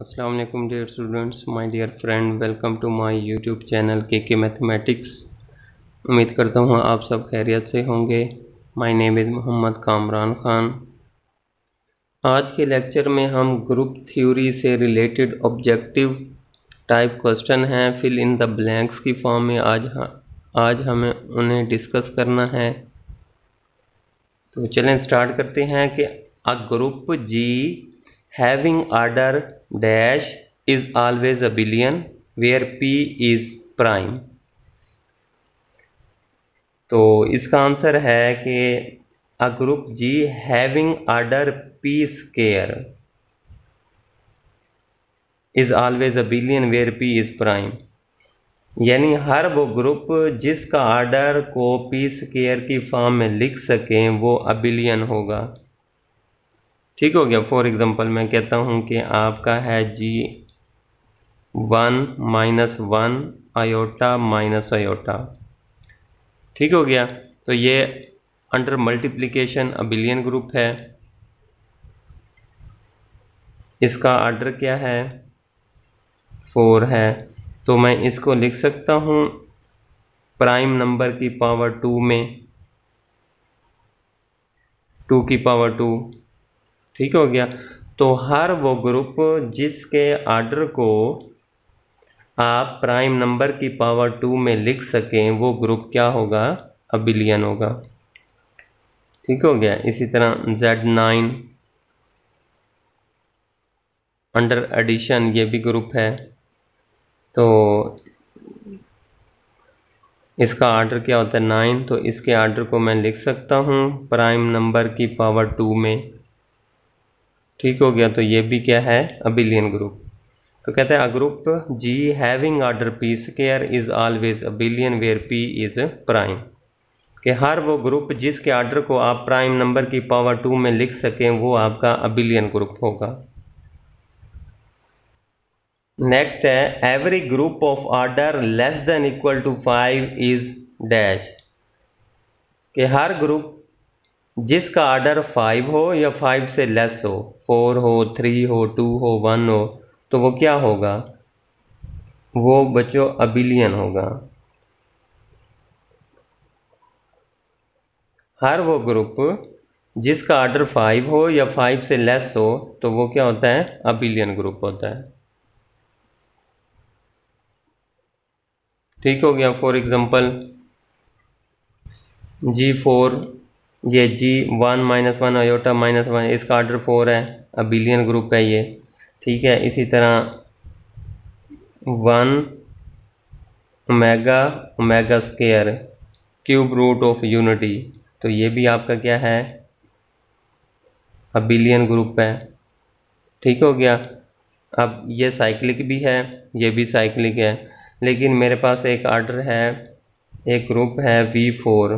अस्सलाम वालेकुम dear students, my dear friend, welcome to my YouTube channel के mathematics. उम्मीद करता हूँ आप सब खैरियत से होंगे। My name is Mohammad Kamran Khan. आज के लेक्चर में हम ग्रुप थ्योरी से रिलेटेड ऑब्जेक्टिव टाइप क्वेश्चन हैं फिल इन द ब्लैंक्स की फॉर्म में आज हमें उन्हें डिस्कस करना है। तो चलें स्टार्ट करते हैं कि a group G having order dash is always abelian where p is prime। तो इसका आंसर है कि a group G having order p square is always abelian where p is prime। यानी हर वो ग्रुप जिसका आर्डर को p स्क्वायर की form में लिख सकें वो अबिलियन होगा। ठीक हो गया। फॉर एग्जांपल मैं कहता हूँ कि आपका है जी 1 - 1 आयोटा माइनस आयोटा। ठीक हो गया। तो ये अंडर मल्टीप्लिकेशन अबिलियन ग्रुप है। इसका आर्डर क्या है? 4 है। तो मैं इसको लिख सकता हूँ प्राइम नंबर की पावर 2 में 2 की पावर 2। ठीक हो गया। तो हर वो ग्रुप जिसके आर्डर को आप प्राइम नंबर की पावर 2 में लिख सकें वो ग्रुप क्या होगा? अबिलियन होगा। ठीक हो गया। इसी तरह Z9 अंडर एडिशन ये भी ग्रुप है। तो इसका आर्डर क्या होता है? 9। तो इसके आर्डर को मैं लिख सकता हूँ प्राइम नंबर की पावर 2 में। ठीक हो गया। तो ये भी क्या है? Abelian group. तो कहते हैं a group G having order p square is always abelian where p is prime. कि हर वो ग्रुप जिसके आर्डर को आप प्राइम नंबर की पावर 2 में लिख सकें वो आपका अबिलियन ग्रुप होगा। नेक्स्ट है every group of order less than equal to 5 is dash. कि हर ग्रुप जिसका आर्डर 5 हो या 5 से लेस हो, 4 हो, 3 हो, 2 हो, 1 हो, तो वो क्या होगा? वो बच्चों अबिलियन होगा। हर वो ग्रुप जिसका आर्डर 5 हो या 5 से लेस हो तो वो क्या होता है? अबिलियन ग्रुप होता है। ठीक हो गया। फॉर एग्जांपल G4 ये G1 - 1 आयोटा माइनस 1 इसका आर्डर 4 है, अबिलियन ग्रुप है ये। ठीक है। इसी तरह 1 omega omega square cube root of unity, तो ये भी आपका क्या है? अबिलियन ग्रुप है। ठीक हो गया। अब ये साइक्लिक भी है, ये भी साइक्लिक है, लेकिन मेरे पास एक आर्डर है, एक ग्रुप है V4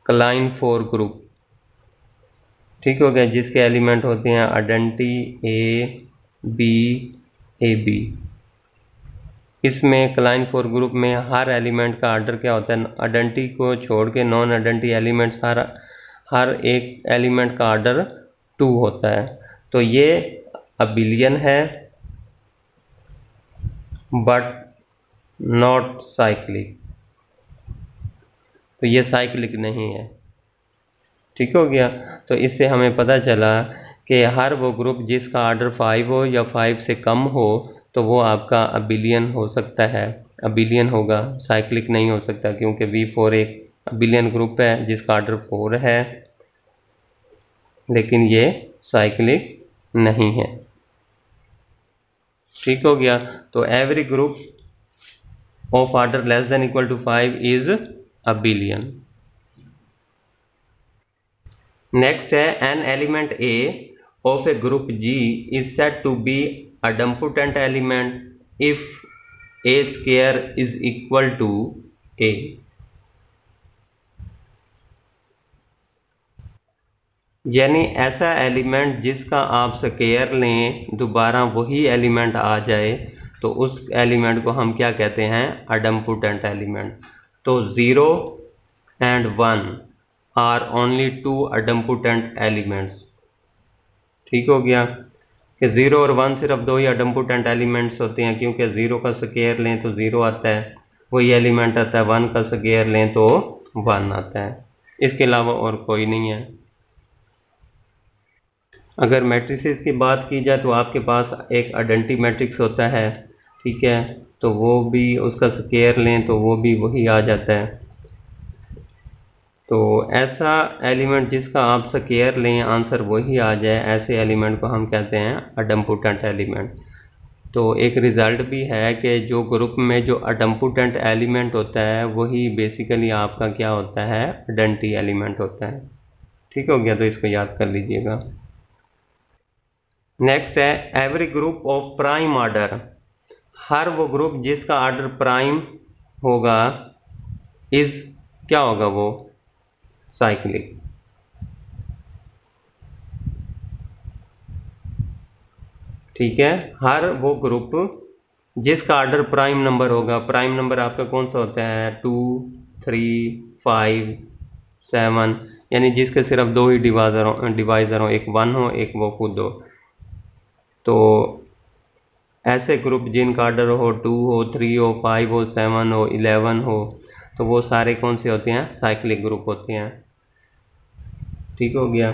क्लाइन 4 ग्रुप। ठीक हो गया। जिसके एलिमेंट होते हैं identity A B A B। इसमें क्लाइन 4 ग्रुप में हर एलिमेंट का आर्डर क्या होता है? आइडेंटिटी को छोड़ के नॉन आइडेंटिटी एलिमेंट्स हर एक एलिमेंट का आर्डर 2 होता है। तो ये अबिलियन है बट नॉट साइक्लिक। तो ये साइक्लिक नहीं है। ठीक हो गया। तो इससे हमें पता चला कि हर वो ग्रुप जिसका आर्डर 5 हो या 5 से कम हो तो वो आपका अबिलियन हो सकता है, अबिलियन होगा, साइक्लिक नहीं हो सकता, क्योंकि V4 एक अबिलियन ग्रुप है जिसका आर्डर 4 है, लेकिन ये साइक्लिक नहीं है। ठीक हो गया। तो every group of order less than equal to 5 is abelian. Next है an element A of a group G is said to be idempotent element if A square is equal to A। यानी ऐसा element जिसका आप square लें दोबारा वही element आ जाए तो उस एलिमेंट को हम क्या कहते हैं? idempotent element. तो 0 and 1 are only 2 idempotent elements। ठीक हो गया। कि 0 और 1 सिर्फ दो ही अडम्पोटेंट एलिमेंट्स होते हैं, क्योंकि 0 का स्क्वायर लें तो 0 आता है, वही एलिमेंट आता है, 1 का स्क्वायर लें तो 1 आता है, इसके अलावा और कोई नहीं है। अगर मैट्रिसेस की बात की जाए तो आपके पास एक आइडेंटिटी मैट्रिक्स होता है, ठीक है, तो वो भी उसका स्क्वायर लें तो वो भी वही आ जाता है। तो ऐसा एलिमेंट जिसका आप स्क्वायर लें आंसर वही आ जाए, ऐसे एलिमेंट को हम कहते हैं अडम्पोटेंट एलिमेंट। तो एक रिज़ल्ट भी है कि जो ग्रुप में जो अडम्पोटेंट एलिमेंट होता है वही बेसिकली आपका क्या होता है, आइडेंटिटी एलिमेंट होता है। ठीक हो गया, तो इसको याद कर लीजिएगा। नेक्स्ट है every group of prime order, हर वो ग्रुप जिसका ऑर्डर प्राइम होगा इज क्या होगा, वो साइक्लिक। ठीक है, हर वो ग्रुप जिसका ऑर्डर प्राइम नंबर होगा, प्राइम नंबर आपका कौन सा होता है, 2, 3, 5, 7, यानी जिसके सिर्फ दो ही डिवाइज़र हो, एक 1 हो एक वो खुद हो। तो ऐसे ग्रुप जिनका ऑर्डर हो 2 हो, 3 हो, 5 हो, 7 हो, 11 हो, तो वो सारे कौन से होते हैं, साइक्लिक ग्रुप होते हैं। ठीक हो गया।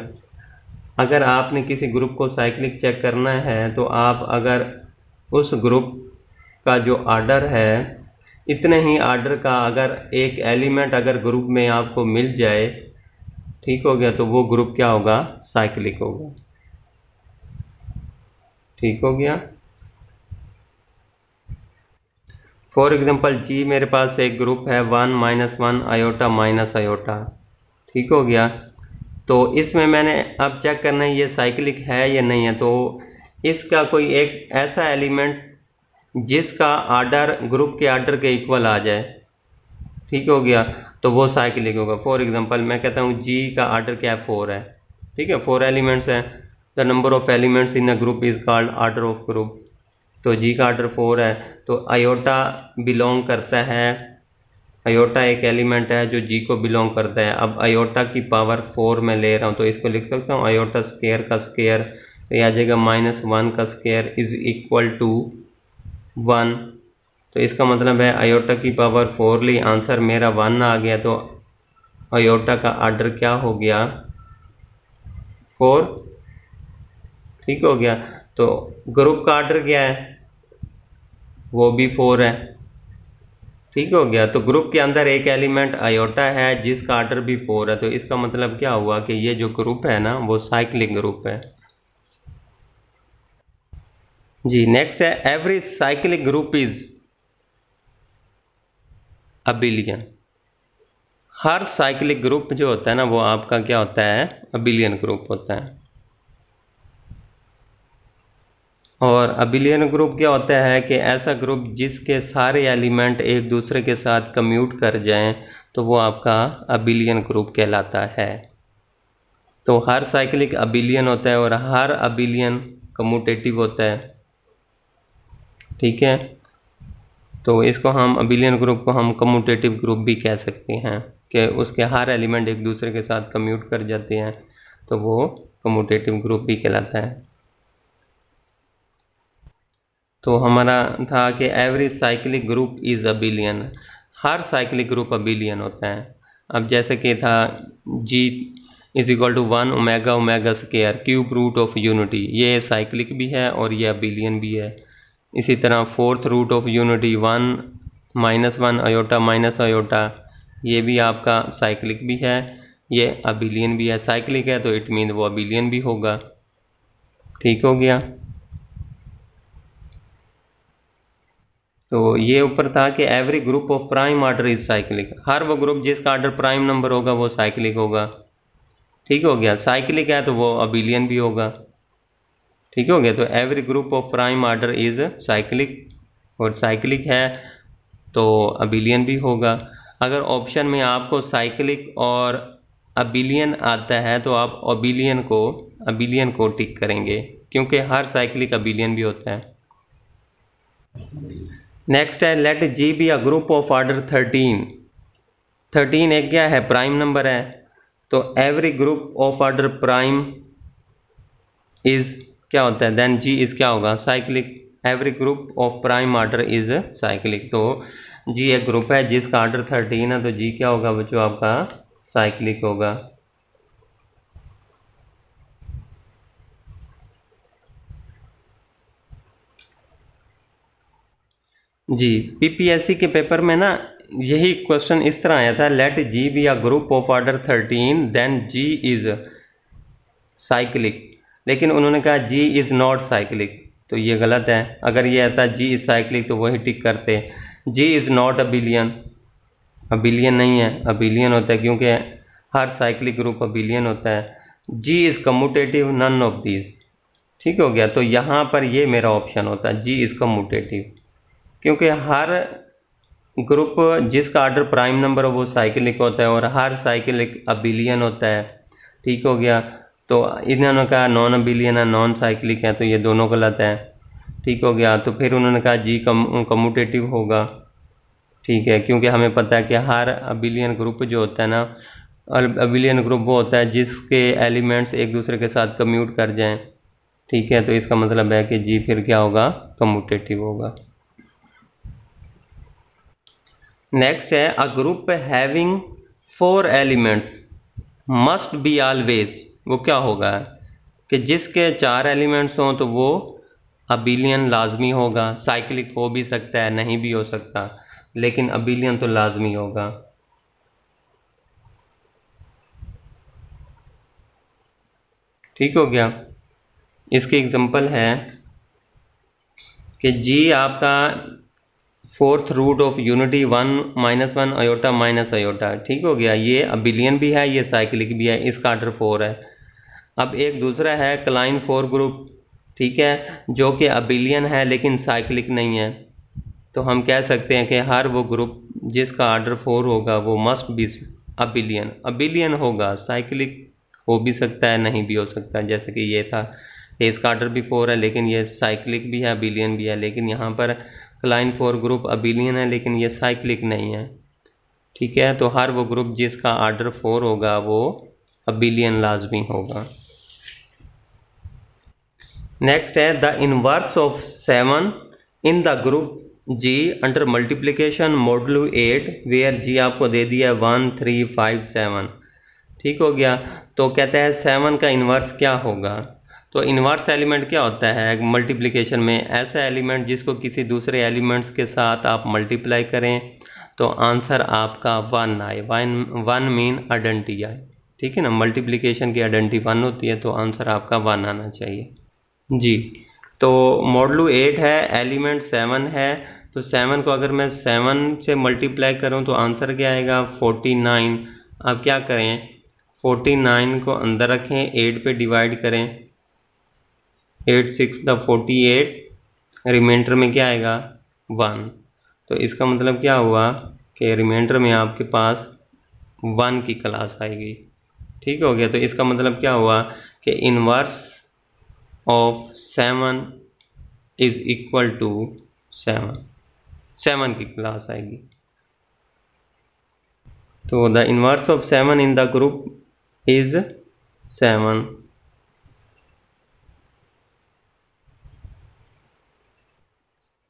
अगर आपने किसी ग्रुप को साइक्लिक चेक करना है तो आप अगर उस ग्रुप का जो ऑर्डर है इतने ही ऑर्डर का अगर एक एलिमेंट अगर ग्रुप में आपको मिल जाए, ठीक हो गया, तो वो ग्रुप क्या होगा, साइक्लिक होगा। ठीक हो गया। फॉर एग्जांपल जी मेरे पास एक ग्रुप है 1 - 1 आयोटा माइनस आयोटा। ठीक हो गया, तो इसमें मैंने अब चेक करना है ये साइक्लिक है या नहीं है। तो इसका कोई एक ऐसा एलिमेंट जिसका ऑर्डर ग्रुप के ऑर्डर के इक्वल आ जाए, ठीक हो गया, तो वो साइक्लिक होगा। फॉर एग्जांपल मैं कहता हूँ जी का ऑर्डर क्या है, 4 है। ठीक है, 4 एलिमेंट्स हैं, the number of elements in a group is called order of group. तो जी का ऑर्डर 4 है, तो आयोटा बिलोंग करता है, आयोटा एक एलिमेंट है जो जी को बिलोंग करता है। अब आयोटा की पावर 4 में ले रहा हूँ, तो इसको लिख सकता हूँ आयोटा स्क्वायर का स्क्वायर, तो ये आ जाएगा -1 का स्क्वायर इज इक्वल टू 1। तो इसका मतलब है आयोटा की पावर 4 ली, आंसर मेरा 1 आ गया, तो आयोटा का ऑर्डर क्या हो गया, 4। ठीक हो गया, तो ग्रुप का ऑर्डर क्या है, वो भी 4 है। ठीक हो गया, तो ग्रुप के अंदर एक एलिमेंट आयोटा है जिसका ऑर्डर भी 4 है, तो इसका मतलब क्या हुआ कि ये जो ग्रुप है ना वो साइक्लिक ग्रुप है। जी नेक्स्ट है every cyclic group is abelian. हर साइक्लिक ग्रुप जो होता है ना वो आपका क्या होता है, अबिलियन ग्रुप होता है। और अबिलियन ग्रुप क्या होता है कि ऐसा ग्रुप जिसके सारे एलिमेंट एक दूसरे के साथ कम्यूट कर जाएं, तो वो आपका अबिलियन ग्रुप कहलाता है। तो हर साइक्लिक अबिलियन होता है और हर अबिलियन कम्यूटेटिव होता है। ठीक है, तो इसको हम अबिलियन ग्रुप को हम कम्यूटेटिव ग्रुप भी कह सकते हैं कि उसके हर एलिमेंट एक दूसरे के साथ कम्यूट कर जाते हैं, तो वो कम्यूटेटिव ग्रुप भी कहलाता है। तो हमारा था कि every cyclic group is abelian, हर साइक्लिक ग्रुप अबिलियन होता है। अब जैसे कि था G is equal to 1 omega omega square cube root of unity, ये साइक्लिक भी है और ये अबिलियन भी है। इसी तरह 4th root of unity 1 - 1 iota minus iota, ये भी आपका साइक्लिक भी है, ये अबिलियन भी है। साइक्लिक है तो इट मीन वो अबिलियन भी होगा। ठीक हो गया, तो ये ऊपर था कि every group of prime order is cyclic, हर वो ग्रुप जिसका ऑर्डर प्राइम नंबर होगा वो साइक्लिक होगा। ठीक हो गया, साइक्लिक है तो वो अबिलियन भी होगा। ठीक हो गया, तो every group of prime order is cyclic, और साइक्लिक है तो अबिलियन भी होगा। अगर ऑप्शन में आपको साइक्लिक और अबिलियन आता है तो आप अबिलियन को टिक करेंगे, क्योंकि हर साइक्लिक अबिलियन भी होता है। नेक्स्ट है let G be a group of order 13। 13 एक क्या है, प्राइम नंबर है, तो every group of order prime is क्या होता है, देन जी इज क्या होगा, cyclic. Every group of prime order is cyclic. तो जी एक ग्रुप है जिसका ऑर्डर 13 है, तो जी क्या होगा बच्चों आपका, साइक्लिक होगा। जी पीपीएससी के पेपर में ना यही क्वेश्चन इस तरह आया था, let G be a group of order 13 then G is cyclic, लेकिन उन्होंने कहा जी इज़ नॉट साइक्लिक, तो ये गलत है। अगर ये आता जी इज़ साइक्लिक तो वही टिक करते। जी इज़ नॉट अबिलियन, अबिलियन नहीं है, अबिलियन होता है क्योंकि हर साइक्लिक ग्रुप अबिलियन होता है। G is commutative none of these, ठीक हो गया। तो यहाँ पर ये मेरा ऑप्शन होता है, जी इज़ कम्यूटेटिव, क्योंकि हर ग्रुप जिसका ऑर्डर प्राइम नंबर हो वो साइक्लिक होता है और हर साइक्लिक अबिलियन होता है, ठीक हो गया। तो इन्होंने कहा नॉन अबिलियन है, नॉन साइक्लिक है, तो ये दोनों गलत है, ठीक हो गया। तो फिर उन्होंने कहा जी कम्यूटेटिव होगा, ठीक है, क्योंकि हमें पता है कि हर अबिलियन ग्रुप जो होता है ना, अबिलियन ग्रुप वो होता है जिसके एलिमेंट्स एक दूसरे के साथ कम्यूट कर जाएं, ठीक है। तो इसका मतलब है कि जी फिर क्या होगा, कम्यूटेटिव होगा। नेक्स्ट है a group having 4 elements must be always, वो क्या होगा कि जिसके 4 एलिमेंट्स हों तो वो अबिलियन लाजमी होगा। साइक्लिक हो भी सकता है, नहीं भी हो सकता, लेकिन अबिलियन तो लाजमी होगा। ठीक हो गया। इसकी एग्जांपल है कि जी आपका 4th root of unity 1 -1 iota minus iota, ठीक हो गया। ये अबिलियन भी है, ये साइक्लिक भी है, इसका ऑर्डर 4 है। अब एक दूसरा है क्लाइन 4 ग्रुप, ठीक है, जो कि अबिलियन है लेकिन साइक्लिक नहीं है। तो हम कह सकते हैं कि हर वो ग्रुप जिसका ऑर्डर 4 होगा वो मस्ट बी अबिलियन, अबिलियन होगा, साइक्लिक हो भी सकता है, नहीं भी हो सकता। जैसे कि ये था कि इसका ऑर्डर भी 4 है लेकिन ये साइक्लिक भी है, अबिलियन भी है, लेकिन यहाँ पर क्लाइन 4 ग्रुप अबिलियन है लेकिन ये साइक्लिक नहीं है, ठीक है। तो हर वो ग्रुप जिसका ऑर्डर 4 होगा वो अबिलियन लाजमी होगा। नेक्स्ट है the inverse of 7 in the group G under multiplication modulo 8 where G आपको दे दिया 1 3 5 7, ठीक हो गया। तो कहता है 7 का इन्वर्स क्या होगा। तो इन्वर्स एलिमेंट क्या होता है मल्टीप्लिकेशन में, ऐसा एलिमेंट जिसको किसी दूसरे एलिमेंट्स के साथ आप मल्टीप्लाई करें तो आंसर आपका 1 आए। 1 मीन आइडेंटिटी आए, ठीक है ना। मल्टीप्लिकेशन की आइडेंटिटी 1 होती है तो आंसर आपका 1 आना चाहिए जी। तो मॉडुलो 8 है, एलिमेंट 7 है, तो 7 को अगर मैं 7 से मल्टीप्लाई करूं तो आंसर क्या आएगा 49। अब क्या करें, 49 को अंदर रखें, 8 पे डिवाइड करें, 8 6 द 48, रिमाइंडर में क्या आएगा 1। तो इसका मतलब क्या हुआ कि रिमाइंडर में आपके पास 1 की क्लास आएगी, ठीक हो गया। तो इसका मतलब क्या हुआ कि inverse of 7 is equal to 7 की क्लास आएगी। तो the inverse of 7 in the group is 7।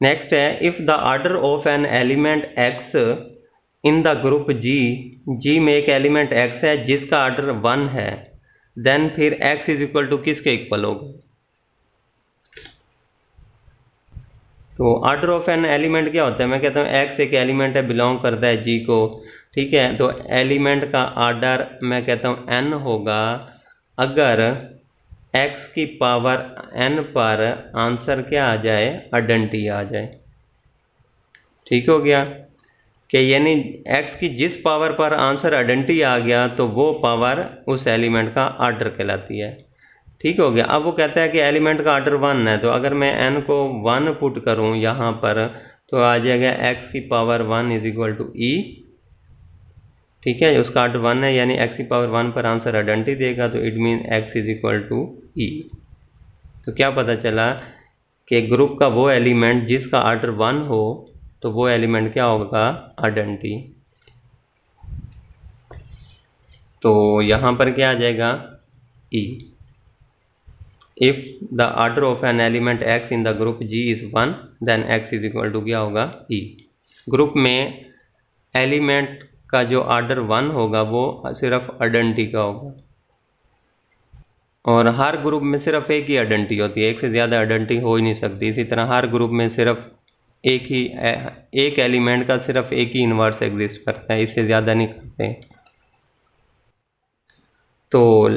Next है if the order of an element x in the group G में एक एलिमेंट x है जिसका ऑर्डर 1 है, देन फिर x इज इक्वल टू किसके इक्वल होगा। तो ऑर्डर ऑफ एन एलिमेंट क्या होता है, मैं कहता हूँ x एक एलिमेंट है, बिलोंग करता है g को, ठीक है। तो एलिमेंट का ऑर्डर मैं कहता हूँ n होगा अगर x की पावर n पर आंसर क्या आ जाए, आइडेंटिटी आ जाए, ठीक हो गया। कि यानी x की जिस पावर पर आंसर आइडेंटिटी आ गया तो वो पावर उस एलिमेंट का ऑर्डर कहलाती है, ठीक हो गया। अब वो कहता है कि एलिमेंट का ऑर्डर 1 है, तो अगर मैं n को 1 पुट करूं यहाँ पर तो आ जाएगा x की power 1 is equal to e, ठीक है। उसका ऑर्डर 1 है यानी x की पावर 1 पर आंसर आइडेंटिटी देगा, तो it mean x is equal to e। तो क्या पता चला कि ग्रुप का वो एलिमेंट जिसका ऑर्डर 1 हो तो वो एलिमेंट क्या होगा, आइडेंटिटी। तो यहाँ पर क्या आ जाएगा e। If the order of an element x in the group G is 1 then x is equal to क्या होगा ई। ग्रुप में एलिमेंट का जो ऑर्डर 1 होगा वो सिर्फ आइडेंटिटी का होगा, और हर ग्रुप में सिर्फ एक ही आइडेंटिटी होती है, एक से ज़्यादा आइडेंटिटी हो ही नहीं सकती। इसी तरह हर ग्रुप में सिर्फ एक एलिमेंट का सिर्फ एक ही इन्वर्स एग्जिस्ट करता है, इससे ज़्यादा नहीं करते। तो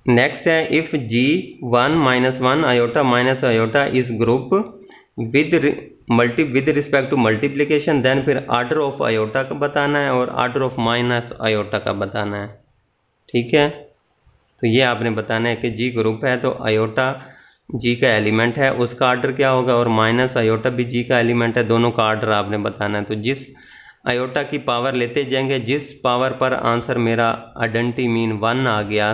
नेक्स्ट है if G 1 -1 iota minus iota is group with respect to multiplication, then फिर ऑर्डर ऑफ आयोटा का बताना है और ऑर्डर ऑफ माइनस आयोटा का बताना है। ठीक है, तो ये आपने बताना है कि जी ग्रुप है तो आयोटा जी का एलिमेंट है, उसका ऑर्डर क्या होगा, और माइनस आयोटा भी जी का एलिमेंट है, दोनों का ऑर्डर आपने बताना है। तो जिस आयोटा की पावर लेते जाएंगे, जिस पावर पर आंसर मेरा आइडेंटिटी मीन 1 आ गया,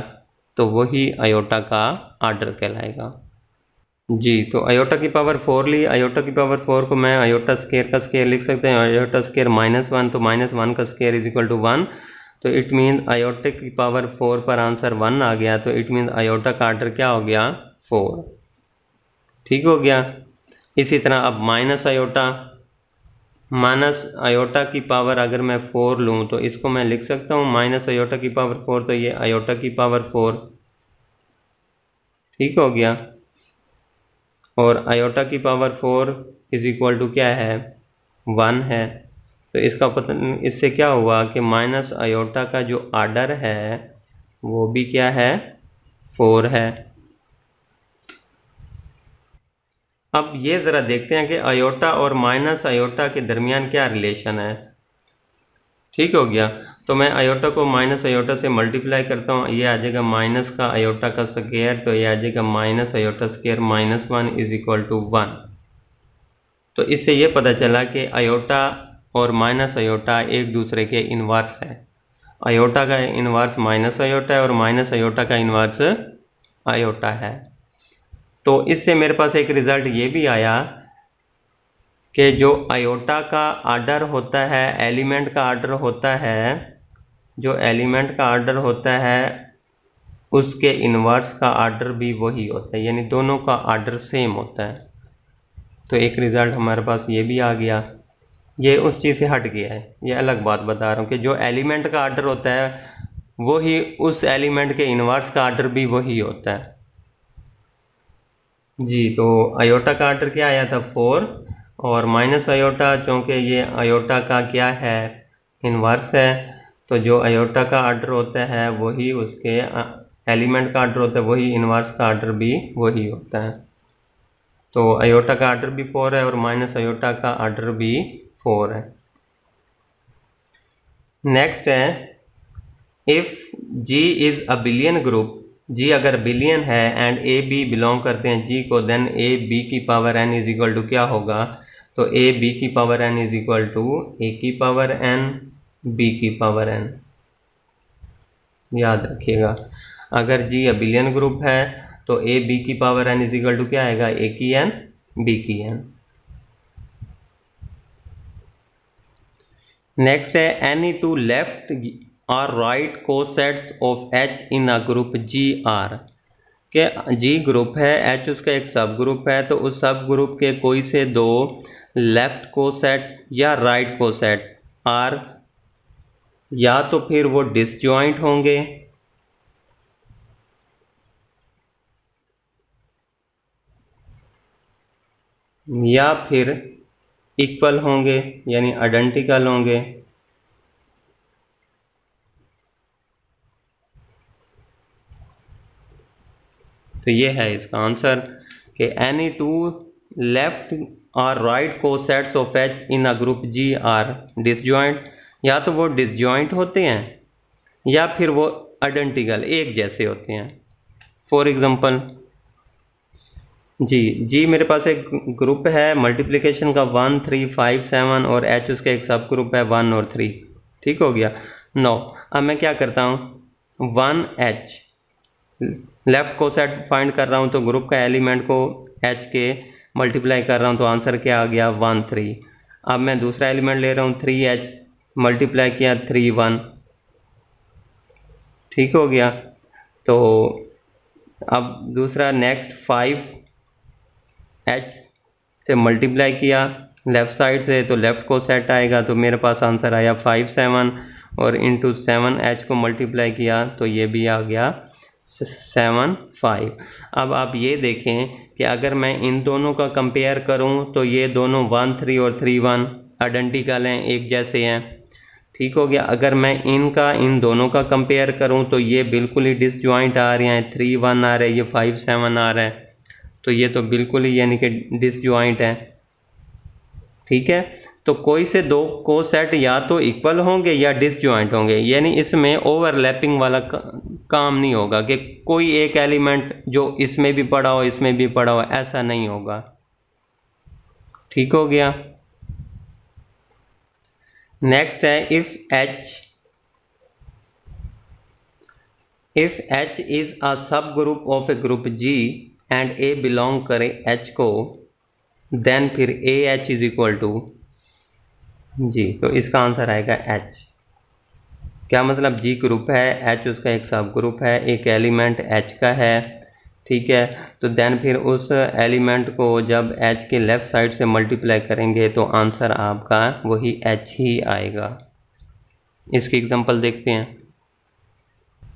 तो वही आयोटा का ऑर्डर कहलाएगा। जी, तो आयोटा की पावर 4 ली, आयोटा की पावर 4 को मैं आयोटा स्क्वायर का स्क्वायर लिख सकते हैं, आयोटा स्क्वायर -1, तो -1 का स्क्वायर इज इक्वल टू 1, तो इट मीन आयोटा की पावर 4 पर आंसर 1 आ गया, तो इट मीन आयोटा का ऑर्डर क्या हो गया 4। ठीक हो गया। इसी तरह अब माइनस आयोटा की पावर अगर मैं 4 लूँ तो इसको मैं लिख सकता हूँ माइनस आयोटा की पावर 4, तो ये आयोटा की पावर 4। ठीक हो गया। और आयोटा की पावर 4 इज इक्वल टू क्या है 1 है, तो इसका पता इससे क्या हुआ कि माइनस आयोटा का जो ऑर्डर है वो भी क्या है 4 है। अब ये ज़रा देखते हैं कि आयोटा और माइनस आयोटा के दरमियान क्या रिलेशन है। ठीक हो गया, तो मैं आयोटा को माइनस आयोटा से मल्टीप्लाई करता हूँ, ये आ जाएगा माइनस का आयोटा का स्क्वायर, तो ये आ जाएगा minus iota square -1 is equal to 1। तो इससे ये पता चला कि आयोटा और माइनस आयोटा एक दूसरे के इन्वर्स है। आयोटा का इन्वर्स माइनस आयोटा है और माइनस आयोटा का इन्वर्स आयोटा है। तो इससे मेरे पास एक रिज़ल्ट ये भी आया कि जो आयोटा का ऑर्डर होता है, एलिमेंट का ऑर्डर होता है, जो एलिमेंट का ऑर्डर होता है उसके इन्वर्स का ऑर्डर भी वही होता है, यानी दोनों का ऑर्डर सेम होता है। तो एक रिज़ल्ट हमारे पास ये भी आ गया, ये उस चीज़ से हट गया है, ये अलग बात बता रहा हूँ कि जो एलिमेंट का ऑर्डर होता है वही उस एलिमेंट के इन्वर्स का ऑर्डर भी वही होता है। जी, तो आयोटा का ऑर्डर क्या आया था 4, और माइनस आयोटा चूँकि ये आयोटा का क्या है इन्वर्स है, तो जो आयोटा का ऑर्डर होता है वही उसके एलिमेंट का ऑर्डर होता है, वही इन्वर्स का ऑर्डर भी वही होता है। तो आयोटा का ऑर्डर भी 4 है और माइनस आयोटा का ऑर्डर भी 4 है। नेक्स्ट है if G is abelian group, G अगर बिलियन है एंड ए बी बिलोंग करते हैं जी को, देन ए बी की power N is equal to क्या होगा, तो ए बी की power N is equal to A की पावर एन बी की पावर एन। याद रखिएगा, अगर जी अ बिलियन ग्रुप है तो ए बी की power N is equal to क्या आएगा ए की एन बी की एन। नेक्स्ट है एनी टू लेफ्ट और right cosets of H in a group G are, के जी ग्रुप है, एच उसका एक सब ग्रुप है, तो उस सब ग्रुप के कोई से दो लेफ्ट कोसेट या राइट कोसेट आर या तो फिर वो डिसजॉइंट होंगे या फिर इक्वल होंगे यानी आइडेंटिकल होंगे। तो ये है इसका आंसर कि एनी टू लेफ्ट और right cosets of H in a group G are disjoint, या तो वो डिसजॉइंट होते हैं या फिर वो आइडेंटिकल एक जैसे होते हैं। फॉर एग्जांपल जी मेरे पास एक ग्रुप है मल्टीप्लिकेशन का 1 3 5 7 और एच उसका एक सब ग्रुप है 1 और 3। ठीक हो गया। 9 अब मैं क्या करता हूँ 1 एच लेफ्ट को सेट फाइंड कर रहा हूँ, तो ग्रुप का एलिमेंट को एच के मल्टीप्लाई कर रहा हूँ, तो आंसर क्या आ गया 1 3। अब मैं दूसरा एलिमेंट ले रहा हूँ 3 एच मल्टीप्लाई किया 3 1। ठीक हो गया। तो अब दूसरा नेक्स्ट 5h से मल्टीप्लाई किया लेफ़्ट साइड से, तो लेफ़्ट को सेट आएगा, तो मेरे पास आंसर आया 57 और इंटू 7h को मल्टीप्लाई किया तो ये भी आ गया 75। अब आप ये देखें कि अगर मैं इन दोनों का कंपेयर करूं तो ये दोनों 1 3 और 3 1 आइडेंटिकल हैं, एक जैसे हैं। ठीक हो गया। अगर मैं इन दोनों का कंपेयर करूं तो ये बिल्कुल ही डिसजॉइंट आ रहे हैं, 3 1 आ रहा है, ये 5 7 आ रहा है, तो ये तो बिल्कुल ही यानी कि डिसजॉइंट है। ठीक है, तो कोई से दो को सेट या तो इक्वल होंगे या डिसजॉइंट होंगे, यानी इसमें ओवरलैपिंग वाला काम नहीं होगा कि कोई एक एलिमेंट जो इसमें भी पड़ा हो इसमें भी पड़ा हो, ऐसा नहीं होगा। ठीक हो गया। नेक्स्ट है इफ H इज अ सब group of a group G and A belong करे H को, देन फिर AH इज इक्वल टू जी, तो इसका आंसर आएगा H। क्या मतलब, G ग्रुप है, H उसका एक सब ग्रुप है, एक एलिमेंट H का है। ठीक है, तो देन फिर उस एलिमेंट को जब H के लेफ़्ट साइड से मल्टीप्लाई करेंगे तो आंसर आपका वही H ही आएगा। इसकी एग्जांपल देखते हैं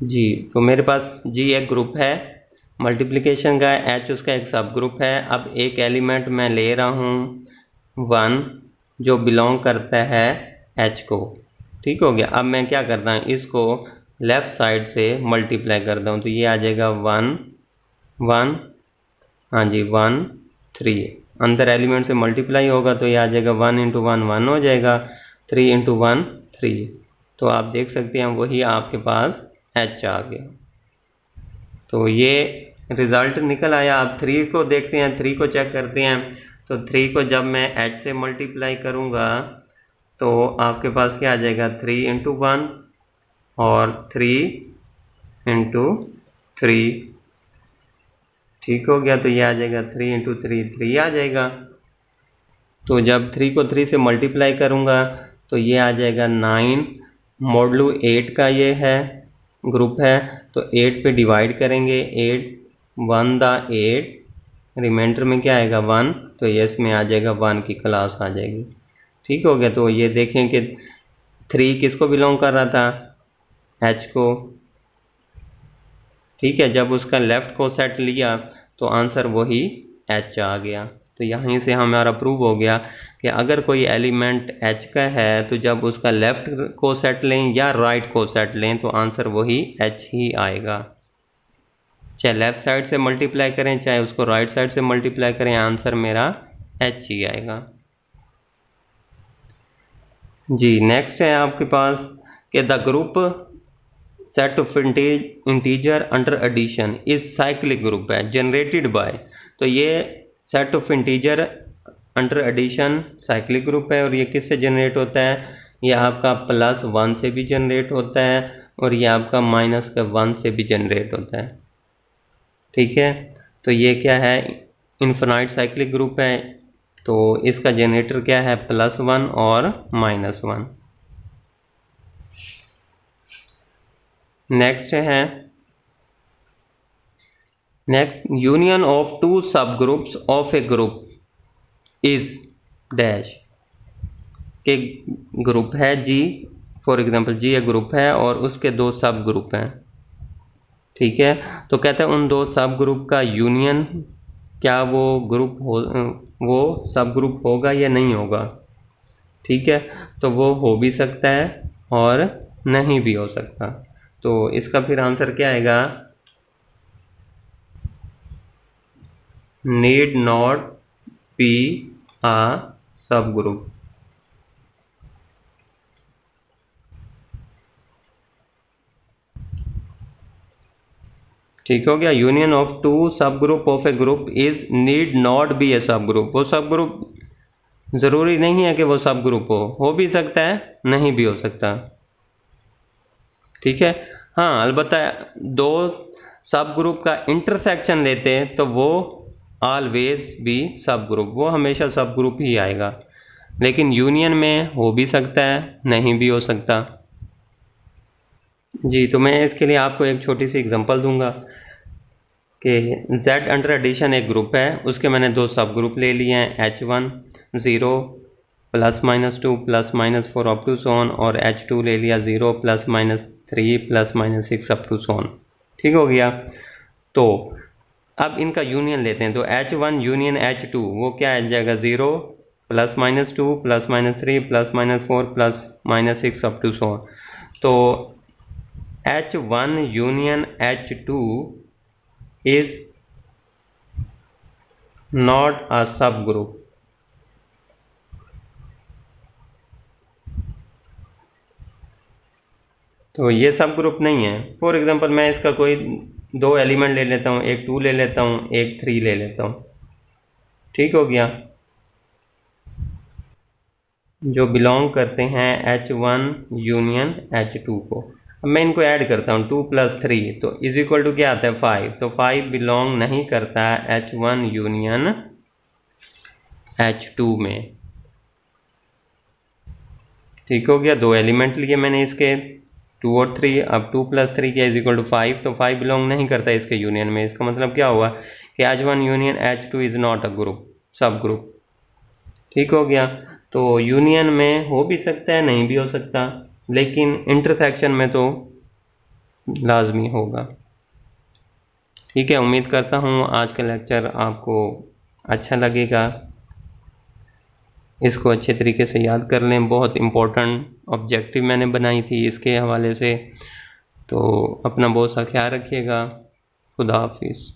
जी। तो मेरे पास G एक ग्रुप है मल्टीप्लिकेशन का, H उसका एक सब ग्रुप है। अब एक एलिमेंट मैं ले रहा हूँ 1 जो बिलोंग करता है H को। ठीक हो गया। अब मैं क्या करता हूँ, इसको लेफ़्ट साइड से मल्टीप्लाई करता हूँ, तो ये आ जाएगा 1 1, हाँ जी 1 3, अंदर एलिमेंट से मल्टीप्लाई होगा तो ये आ जाएगा 1 इंटू 1 1 हो जाएगा, 3 इंटू 1 3। तो आप देख सकते हैं वही आपके पास H आ गया। तो ये रिज़ल्ट निकल आया। आप 3 को देखते हैं, 3 को चेक करते हैं। तो 3 को जब मैं H से मल्टीप्लाई करूँगा तो आपके पास क्या आ जाएगा, 3 इंटू 1 और 3 इंटू 3। ठीक हो गया। तो ये आ जाएगा 3 इंटू 3 3 आ जाएगा। तो जब 3 को 3 से मल्टीप्लाई करूँगा तो ये आ जाएगा 9 मॉडलू 8 का ये है ग्रुप है, तो 8 पे डिवाइड करेंगे, 8 1 दा 8, रिमाइंडर में क्या आएगा 1, तो ये इसमें आ जाएगा 1 की क्लास आ जाएगी। ठीक हो गया। तो ये देखें कि 3 किसको बिलोंग कर रहा था, H को। ठीक है, जब उसका लेफ़्ट को सेट लिया तो आंसर वही H आ गया। तो यहीं से हमारा प्रूव हो गया कि अगर कोई एलिमेंट H का है तो जब उसका लेफ़्ट को सेट लें या राइट को सेट लें तो आंसर वही H ही आएगा। चाहे लेफ़्ट साइड से मल्टीप्लाई करें चाहे उसको राइट साइड से मल्टीप्लाई करें, आंसर मेरा H ही आएगा जी। नेक्स्ट है आपके पास कि the group set of integer under addition is cyclic group है जनरेटेड बाय, तो ये set of integer under addition cyclic group है। और ये किससे जनरेट होता है, ये आपका +1 से भी जनरेट होता है और ये आपका -1 से भी जनरेट होता है। ठीक है, तो ये क्या है, इन्फिनाइट साइक्लिक ग्रुप है, तो इसका जनरेटर क्या है, +1 और -1। नेक्स्ट यूनियन ऑफ 2 सब groups of a group is dash के ग्रुप है G, फॉर एग्जांपल G एक ग्रुप है और उसके 2 सब ग्रुप हैं। ठीक है, तो कहते हैं उन 2 सब ग्रुप का यूनियन, क्या वो सब ग्रुप होगा या नहीं होगा। ठीक है, तो वो हो भी सकता है और नहीं भी हो सकता। तो इसका फिर आंसर क्या आएगा, नीड नॉट बी आ सब ग्रुप। ठीक हो गया। Union of 2 subgroup of a group is need not be a subgroup. वो सब ग्रुप ज़रूरी नहीं है कि वो सब ग्रुप हो भी सकता है नहीं भी हो सकता। ठीक है, हाँ अलबत्ता 2 सब ग्रुप का इंटरसेक्शन लेते हैं तो वो ऑलवेज भी सब ग्रुप, वो हमेशा सब ग्रुप ही आएगा। लेकिन यूनियन में हो भी सकता है नहीं भी हो सकता जी। तो मैं इसके लिए आपको एक छोटी सी एग्जांपल दूंगा कि Z अंडर एडिशन एक ग्रुप है, उसके मैंने दो सब ग्रुप ले लिए हैं, H1 0 +-2 +-4 अप टू सोन, और H2 ले लिया 0 +-3 +-6 अप टू सोन। ठीक हो गया। तो अब इनका यूनियन लेते हैं, तो H1 यूनियन H2 वो क्या आ जाएगा, 0 +-2 +-3 +-4 +-6 अप टू सोन। तो H1 union H2 is not a subgroup। तो ये सब ग्रुप नहीं है। फॉर एग्जांपल मैं इसका कोई दो एलिमेंट ले लेता हूँ, एक 2 ले लेता हूँ, एक 3 ले लेता हूँ। ठीक हो गया। जो बिलोंग करते हैं H1 यूनियन H2 को। अब मैं इनको ऐड करता हूँ, 2 + 3 तो इज इक्वल टू क्या आता है, 5। तो 5 बिलोंग नहीं करता है H1 यूनियन H2 में। ठीक हो गया। दो एलिमेंट लिए मैंने इसके, 2 और 3। अब 2 + 3 क्या इज इक्वल टू 5, तो 5 बिलोंग नहीं करता है इसके यूनियन में। इसका मतलब क्या हुआ कि H1 union H2 is not a group, सब ग्रुप। ठीक हो गया। तो यूनियन में हो भी सकता है, नहीं भी हो सकता, लेकिन इंटरसेक्शन में तो लाजमी होगा। ठीक है, उम्मीद करता हूँ आज का लेक्चर आपको अच्छा लगेगा। इसको अच्छे तरीके से याद कर लें। बहुत इम्पोर्टेंट ऑब्जेक्टिव मैंने बनाई थी इसके हवाले से। तो अपना बहुत सा ख्याल रखिएगा। खुदा हाफिज़।